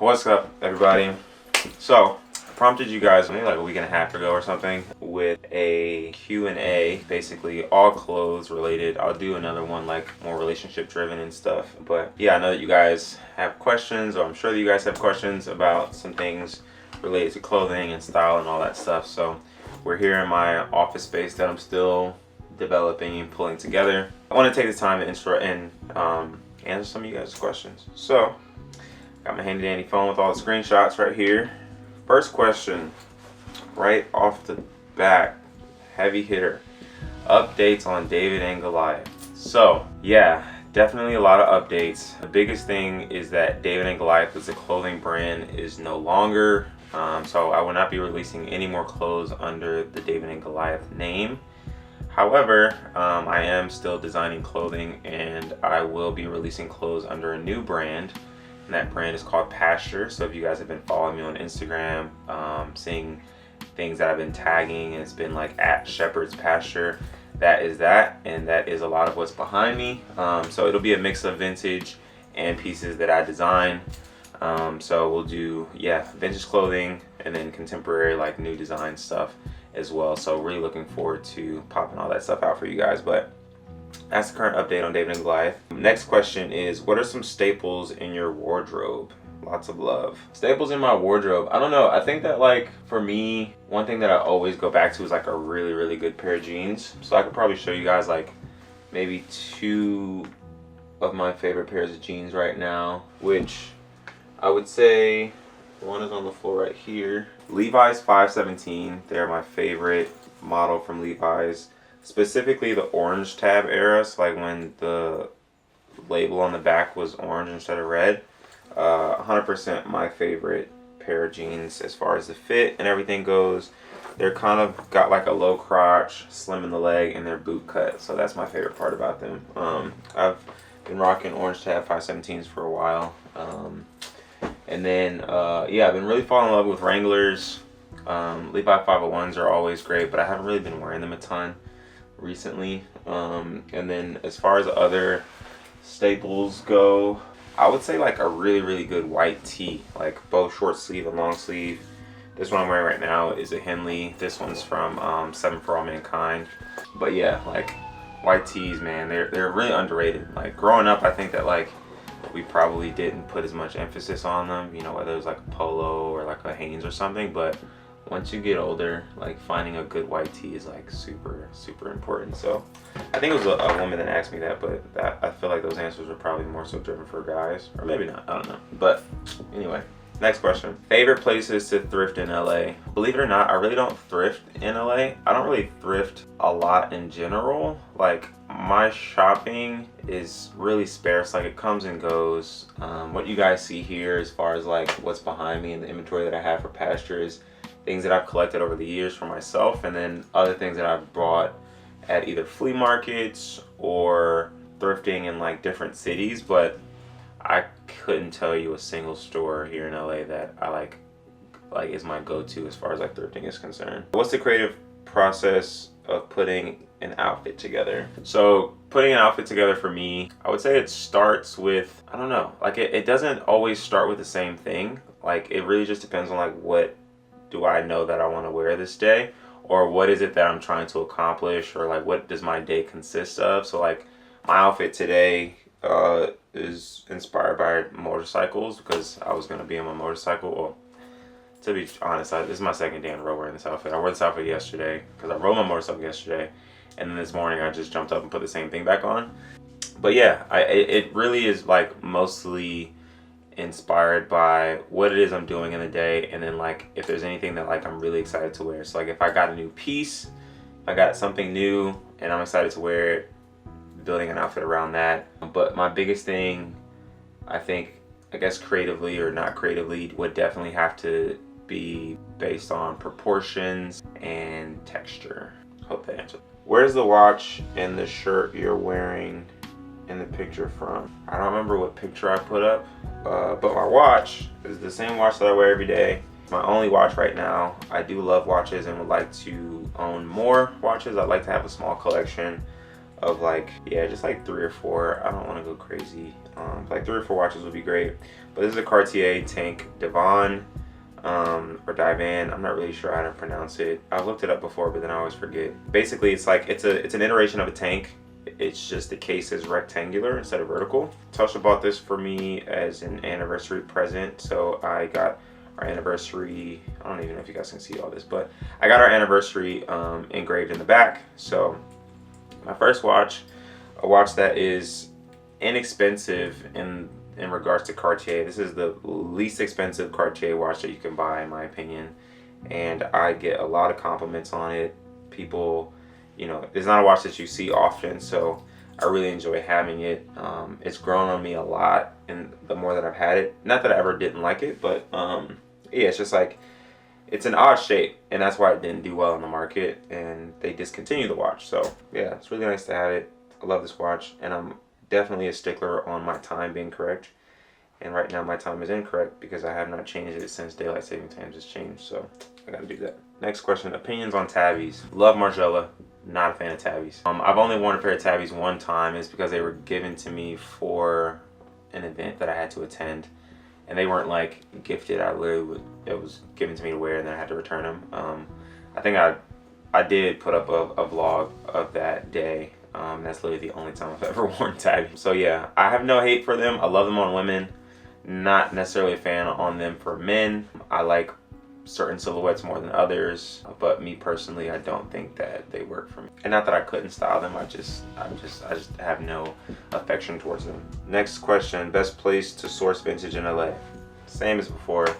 What's up, everybody? So, I prompted you guys maybe like a week and a half ago or something with a Q&A, basically all clothes related. I'll do another one like more relationship driven and stuff. But yeah, I know that you guys have questions, or I'm sure that you guys have questions about some things related to clothing and style and all that stuff. So we're here in my office space that I'm still developing and pulling together. I want to take this time to intro and answer some of you guys' questions. So, got my handy dandy phone with all the screenshots right here. First question, right off the bat, heavy hitter. Updates on David and Goliath. So, yeah, definitely a lot of updates. The biggest thing is that David and Goliath as a clothing brand is no longer. So I will not be releasing any more clothes under the David and Goliath name. However, I am still designing clothing, and I will be releasing clothes under a new brand, and that brand is called Pasture. So if you guys have been following me on Instagram, seeing things that I've been tagging, and it's been like at Shepherd's Pasture, that is that, and that is a lot of what's behind me. So it'll be a mix of vintage and pieces that I design. So we'll do, yeah, vintage clothing and then contemporary, like new design stuff as well. So really looking forward to popping all that stuff out for you guys. But that's the current update on David and Goliath. Next question is, what are some staples in your wardrobe? Lots of love. Staples in my wardrobe, I don't know. I think that, like, for me, one thing that I always go back to is like a really good pair of jeans. So I could probably show you guys like maybe two of my favorite pairs of jeans right now, which I would say one is on the floor right here. Levi's 517, they're my favorite model from Levi's. Specifically the orange tab era, so like when the label on the back was orange instead of red. 100% my favorite pair of jeans as far as the fit and everything goes. They're kind of got like a low crotch, slim in the leg, and they're boot cut. So that's my favorite part about them. I've been rocking orange tab 517s for a while. And then, yeah, I've been really falling in love with Wranglers. Levi 501s are always great, but I haven't really been wearing them a ton recently. And then as far as other staples go, I would say like a really good white tee, like both short sleeve and long sleeve. This one I'm wearing right now is a Henley. This one's from 7 for All Mankind. But yeah, like white tees, man, they're really underrated. Like growing up, I think that like we probably didn't put as much emphasis on them, you know, whether it was like a polo or like a Hanes or something. But once you get older, like finding a good white tee is like super important. So I think it was a woman that asked me that, but I feel like those answers are probably more so driven for guys, or maybe not, I don't know. But anyway, next question. Favorite places to thrift in LA? Believe it or not, I really don't thrift in LA. I don't really thrift a lot in general. Like my shopping is really sparse, like it comes and goes. What you guys see here as far as like what's behind me and the inventory that I have for Pasture is things that I've collected over the years for myself, and then other things that I've bought at either flea markets or thrifting in like different cities. But I couldn't tell you a single store here in LA that I like is my go-to as far as like thrifting is concerned. What's the creative process of putting an outfit together? So putting an outfit together for me, I would say it starts with, I don't know, like it doesn't always start with the same thing. Like it really just depends on like what do I know that I want to wear this day, or what is it that I'm trying to accomplish, or like what does my day consist of. So like my outfit today is inspired by motorcycles, because I was going to be on my motorcycle. Well, to be honest, this is my second day in a row wearing this outfit. I wore this outfit yesterday because I rode my motorcycle yesterday, and then this morning I just jumped up and put the same thing back on. But yeah, it really is like mostly inspired by what it is I'm doing in the day, and then like if there's anything that like I'm really excited to wear. So like if I got a new piece, if I got something new and I'm excited to wear it, building an outfit around that. But my biggest thing, I think, I guess creatively or not creatively, would definitely have to be based on proportions and texture. Hope that answers. Where's the watch and the shirt you're wearing in the picture from? I don't remember what picture I put up, but my watch is the same watch that I wear every day. It's my only watch right now. I do love watches and would like to own more watches. I'd like to have a small collection of like, yeah, just like 3 or 4. I don't want to go crazy Like 3 or 4 watches would be great. But this is a Cartier Tank Divan, or Divan. I'm not really sure how to pronounce it. I've looked it up before, but then I always forget. Basically, it's like it's an iteration of a tank. It's just the case is rectangular instead of vertical. Tasha bought this for me as an anniversary present. So I got our anniversary, I don't even know if you guys can see all this, but I got our anniversary engraved in the back. So my first watch, a watch that is inexpensive in regards to Cartier. This is the least expensive Cartier watch that you can buy, in my opinion, and I get a lot of compliments on it. People, you know, it's not a watch that you see often, so I really enjoy having it. It's grown on me a lot, and the more that I've had it, not that I ever didn't like it, but yeah, it's just like, it's an odd shape, and that's why it didn't do well in the market, and they discontinued the watch. So yeah, it's really nice to have it. I love this watch, and I'm definitely a stickler on my time being correct. And right now my time is incorrect because I have not changed it since daylight saving times has changed. So I gotta do that. Next question, opinions on tabbies. Love Margiela, not a fan of tabbies. I've only worn a pair of tabbies one time. It's because they were given to me for an event that I had to attend. And they weren't like gifted. It was given to me to wear, and then I had to return them. I think I did put up a vlog of that day. That's literally the only time I've ever worn tabbies. So yeah, I have no hate for them. I love them on women. Not necessarily a fan on them for men. I like certain silhouettes more than others, but me personally, I don't think that they work for me. And not that I couldn't style them, I just have no affection towards them. Next question, best place to source vintage in LA. Same as before.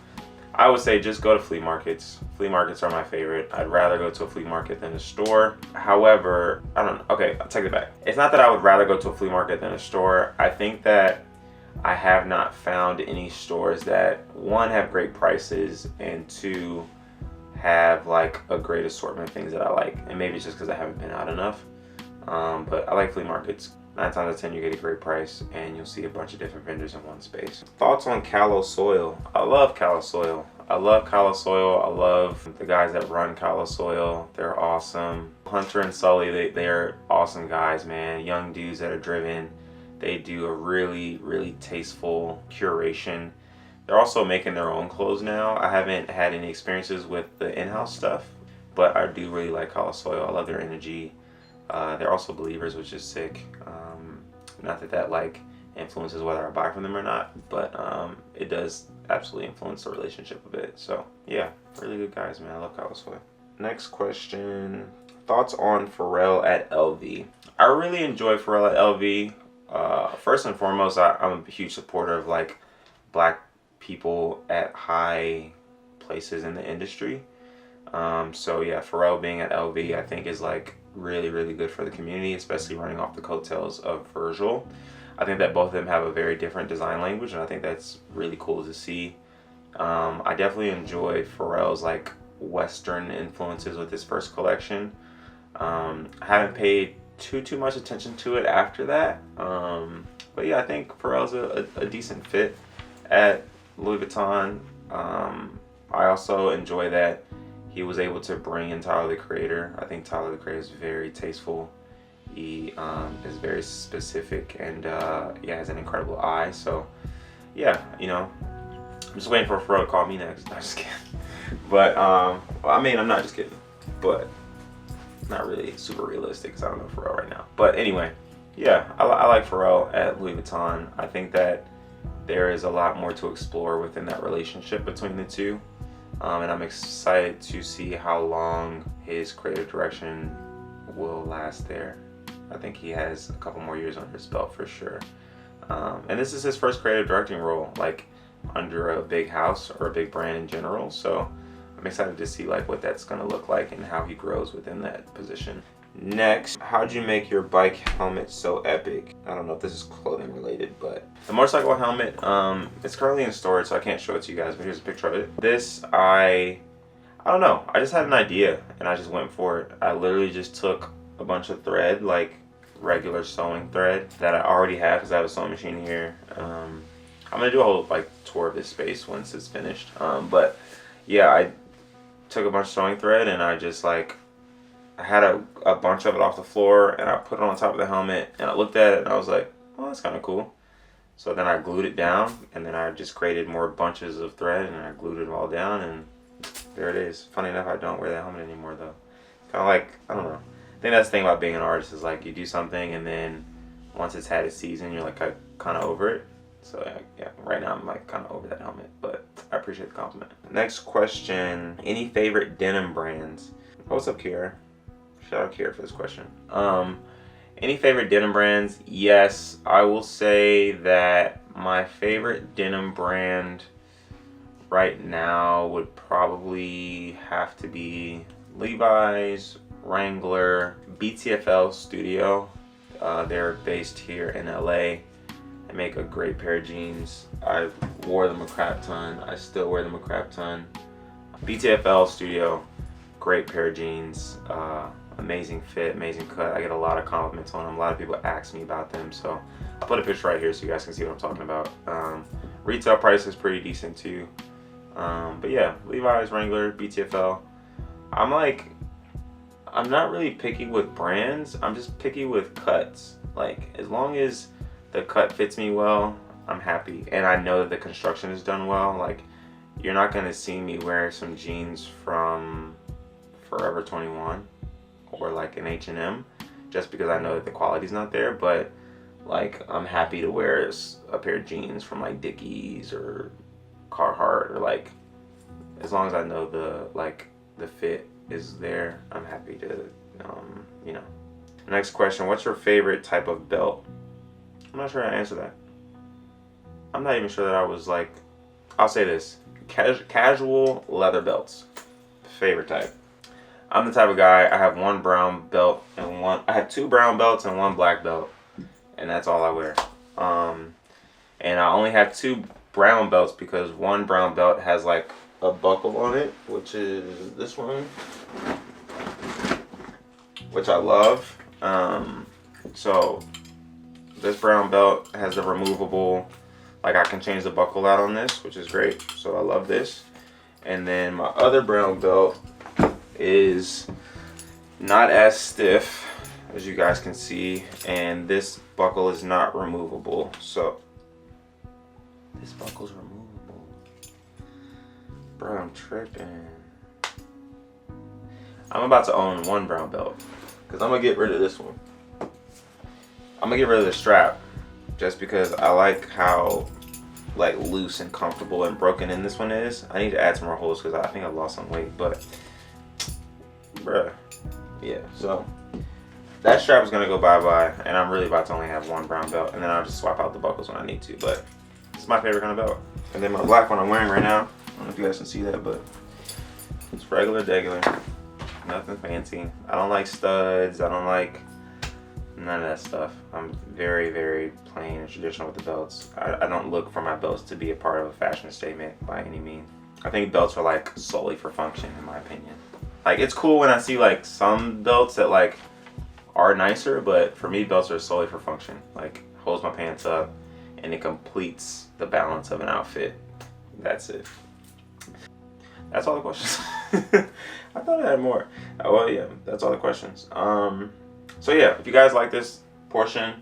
I would say just go to flea markets. Flea markets are my favorite. I'd rather go to a flea market than a store. However, I don't know. Okay, I'll take it back. It's not that I would rather go to a flea market than a store. I think that I have not found any stores that, one, have great prices, and two, have like a great assortment of things that I like. And maybe it's just because I haven't been out enough. But I like flea markets. 9 times out of 10 you get a great price, and you'll see a bunch of different vendors in one space. Thoughts on Callow Soil? I love Callow Soil. I love Callow Soil. I love the guys that run Callow Soil. They're awesome. Hunter and Sully, they're awesome guys, man. Young dudes that are driven. They do a really, really tasteful curation. They're also making their own clothes now. I haven't had any experiences with the in-house stuff, but I do really like Callow Soil. I love their energy. They're also believers, which is sick. Not that like influences whether I buy from them or not, but it does absolutely influence the relationship a bit. So yeah, really good guys, man. I love Callow Soil. Next question, thoughts on Pharrell at LV. I really enjoy Pharrell at LV. First and foremost, I'm a huge supporter of like black people at high places in the industry. So yeah, Pharrell being at LV, I think is like really, really good for the community, especially running off the coattails of Virgil. I think that both of them have a very different design language, and I think that's really cool to see. I definitely enjoy Pharrell's like Western influences with his first collection. I haven't paid too much attention to it after that. But yeah, I think Pharrell's a decent fit at Louis Vuitton. I also enjoy that he was able to bring in Tyler the Creator. I think Tyler the Creator is very tasteful. He is very specific, and yeah, has an incredible eye. So yeah, you know, I'm just waiting for Pharrell to call me next. I'm just kidding. But I mean, I'm not just kidding, but not really super realistic because I don't know Pharrell right now. But anyway, yeah, I like Pharrell at Louis Vuitton. I think that there is a lot more to explore within that relationship between the two. And I'm excited to see how long his creative direction will last there. I think he has a couple more years under his belt for sure. And this is his first creative directing role, like under a big house or a big brand in general. So I'm excited to see like what that's gonna look like and how he grows within that position. Next, how'd you make your bike helmet so epic? I don't know if this is clothing related, but the motorcycle helmet, it's currently in storage, so I can't show it to you guys, but here's a picture of it. This, I don't know, I just had an idea and I just went for it. I literally just took a bunch of thread, like regular sewing thread that I already have because I have a sewing machine here. I'm gonna do a whole like tour of this space once it's finished. But yeah, I took a bunch of sewing thread and I just like, I had a bunch of it off the floor and I put it on top of the helmet and I looked at it and I was like, oh, that's kind of cool. So then I glued it down, and then I just created more bunches of thread, and I glued it all down, and there it is. Funny enough, I don't wear that helmet anymore though. Kind of like, I don't know. I think that's the thing about being an artist, is like you do something and then once it's had its season, you're like kind of over it. So yeah, right now I'm like kind of over that helmet, but I appreciate the compliment. Next question, any favorite denim brands? Oh, what's up, Kiera? Shout out Kiera for this question. Any favorite denim brands? Yes, I will say that my favorite denim brand right now would probably have to be Levi's, Wrangler, BTFL Studio. They're based here in LA. They make a great pair of jeans. I wore them a crap ton. I still wear them a crap ton. BTFL Studio, great pair of jeans. Amazing fit, amazing cut. I get a lot of compliments on them. A lot of people ask me about them, so I'll put a picture right here so you guys can see what I'm talking about. Retail price is pretty decent too. But yeah, Levi's, Wrangler, BTFL. I'm not really picky with brands. I'm just picky with cuts. Like, as long as the cut fits me well, I'm happy. And I know that the construction is done well. Like, you're not gonna see me wear some jeans from Forever 21 or like an H&M just because I know that the quality's not there. But like, I'm happy to wear a pair of jeans from like Dickies or Carhartt, or like, as long as I know the fit is there, I'm happy to, you know. Next question, what's your favorite type of belt? I'm not sure how to answer that. I'm not even sure that I was like, I'll say this, casual leather belts, favorite type. I'm the type of guy, I have one brown belt and I have two brown belts and one black belt, and that's all I wear. And I only have two brown belts because one brown belt has like a buckle on it, which is this one, which I love. So this brown belt has a removable, like I can change the buckle out on this, which is great. So I love this. And then my other brown belt is not as stiff, as you guys can see, and this buckle is not removable. So this buckle's removable. Bro, I'm tripping. I'm about to own one brown belt because I'm gonna get rid of this one. I'm gonna get rid of the strap just because I like how like loose and comfortable and broken in this one is. I need to add some more holes because I think I lost some weight, but bruh, yeah. So that strap is gonna go bye-bye, and I'm really about to only have one brown belt, and then I'll just swap out the buckles when I need to. But it's my favorite kind of belt. And then my black one I'm wearing right now, I don't know if you guys can see that, but it's regular, nothing fancy. I don't like studs. I don't like none of that stuff. I'm very, very plain and traditional with the belts. I don't look for my belts to be a part of a fashion statement by any means. I think belts are like solely for function, in my opinion. Like, it's cool when I see like some belts that like are nicer, but for me, belts are solely for function. Like, holds my pants up and it completes the balance of an outfit. That's it. That's all the questions. I thought I had more. Well, yeah, that's all the questions. So yeah, if you guys like this portion,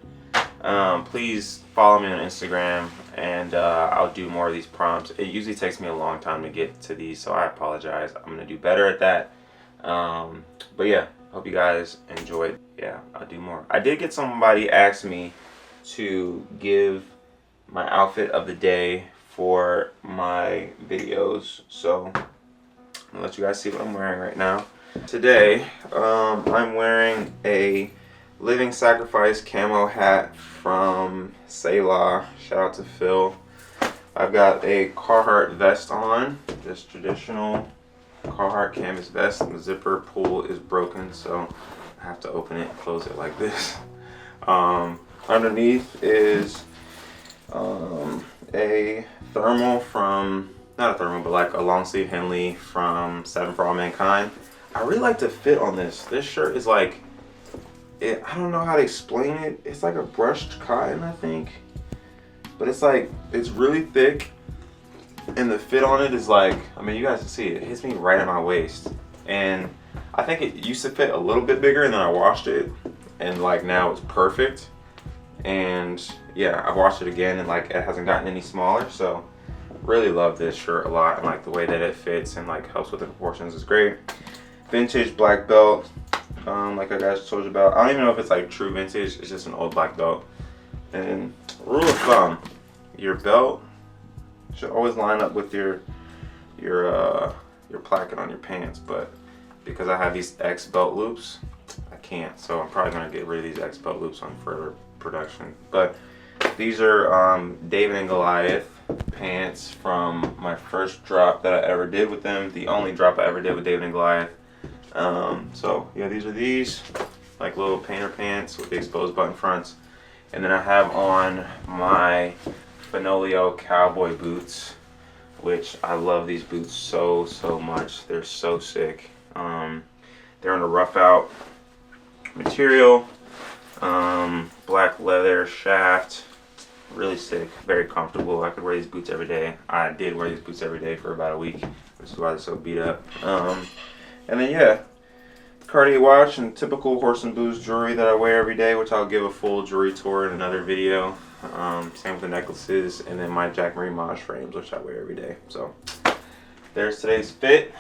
please follow me on Instagram, and I'll do more of these prompts. It usually takes me a long time to get to these, so I apologize. I'm gonna do better at that. But yeah, hope you guys enjoyed. Yeah, I'll do more. I did get somebody ask me to give my outfit of the day for my videos, so I'm gonna let you guys see what I'm wearing right now. Today, I'm wearing a Living Sacrifice camo hat from Selah. Shout out to Phil. I've got a Carhartt vest on, just traditional Carhartt canvas vest. The zipper pull is broken, so I have to open it and close it like this. Underneath is a thermal from, not a thermal, but like a long sleeve Henley from 7 for All Mankind. I really like the fit on this. This shirt is like, I don't know how to explain it. It's like a brushed cotton, I think. But it's like, it's really thick. And the fit on it is like, I mean, you guys can see it. It hits me right at my waist. And I think it used to fit a little bit bigger, and then I washed it. And like now it's perfect. And yeah, I've washed it again and like it hasn't gotten any smaller. So really love this shirt a lot, and like the way that it fits and like helps with the proportions is great. Vintage black belt, like I guys told you about. I don't even know if it's like true vintage. It's just an old black belt. And rule of thumb, your belt should always line up with your placket on your pants. But because I have these X belt loops, I can't. So I'm probably gonna get rid of these X belt loops on further production. But these are David and Goliath pants from my first drop that I ever did with them. The only drop I ever did with David and Goliath. So yeah, these are these like little painter pants with the exposed button fronts. And then I have on my Fenolio cowboy boots, which I love these boots so much. They're so sick. They're in a rough out material, black leather shaft, really sick, very comfortable. I could wear these boots every day. I did wear these boots every day for about a week, which is why they're so beat up. And then yeah, Cartier watch and typical horse and booze jewelry that I wear every day, which I'll give a full jewelry tour in another video. Same with the necklaces, and then my Jack Marie Maj frames, which I wear every day. So there's today's fit.